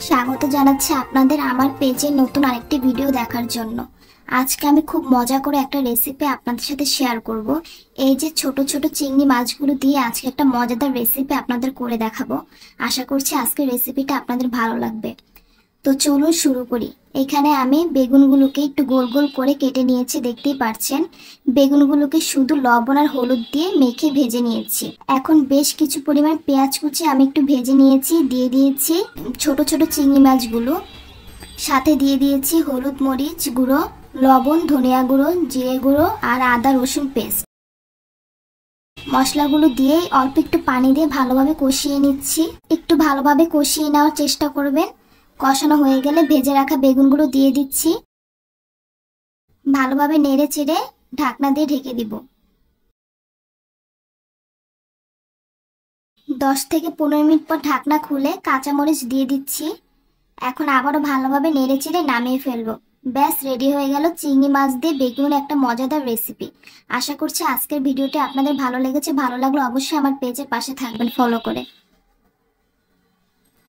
স্বাগত জানাচ্ছি আপনাদের আমার পেজে নতুন আরেকটি ভিডিও দেখার জন্য। আজকে আমি খুব মজা করে একটা রেসিপি আপনাদের সাথে শেয়ার করব। এই যে ছোট ছোট চিংড়ি মাছগুলো দিয়ে আজকে একটা মজাদার রেসিপি আপনাদের করে দেখাবো। আশা করছি আজকের রেসিপিটা আপনাদের ভালো লাগবে। তো চলুন শুরু করি। এখানে আমি বেগুনগুলোকে একটু গোল গোল করে কেটে নিয়েছি, দেখতেই পাচ্ছেন। বেগুনগুলোকে শুধু লবণ আর হলুদ দিয়ে মেখে ভেজে নিয়েছি। এখন বেশ কিছু পরিমাণ পেঁয়াজ কুচি আমি একটু ভেজে নিয়েছি, দিয়ে দিয়েছি ছোট ছোট চিংড়ি মাছগুলো, সাথে দিয়ে দিয়েছি হলুদ মরিচ গুঁড়ো, লবণ, ধনিয়া গুঁড়ো, জিরে গুঁড়ো আর আদা রসুন পেস্ট। মশলাগুলো দিয়ে অল্প একটু পানি দিয়ে ভালোভাবে কষিয়ে নিচ্ছি। একটু ভালোভাবে কষিয়ে নেওয়ার চেষ্টা করবেন। কষানো হয়ে গেলে ভেজে রাখা বেগুনগুলো দিয়ে দিচ্ছি। ভালোভাবে নেড়ে চেড়ে ঢাকনা দিয়ে ঢেকে দিব। 10 থেকে 15 মিনিট পর ঢাকনা খুলে কাঁচামরিচ দিয়ে দিচ্ছি। এখন আবারও ভালোভাবে নেড়ে চেড়ে নামিয়ে ফেলবো। ব্যাস, রেডি হয়ে গেল চিংড়ি মাছ দিয়ে বেগুনের একটা মজাদার রেসিপি। আশা করছি আজকের ভিডিওটি আপনাদের ভালো লেগেছে। ভালো লাগলে অবশ্যই আমার পেজের পাশে থাকবেন ফলো করে।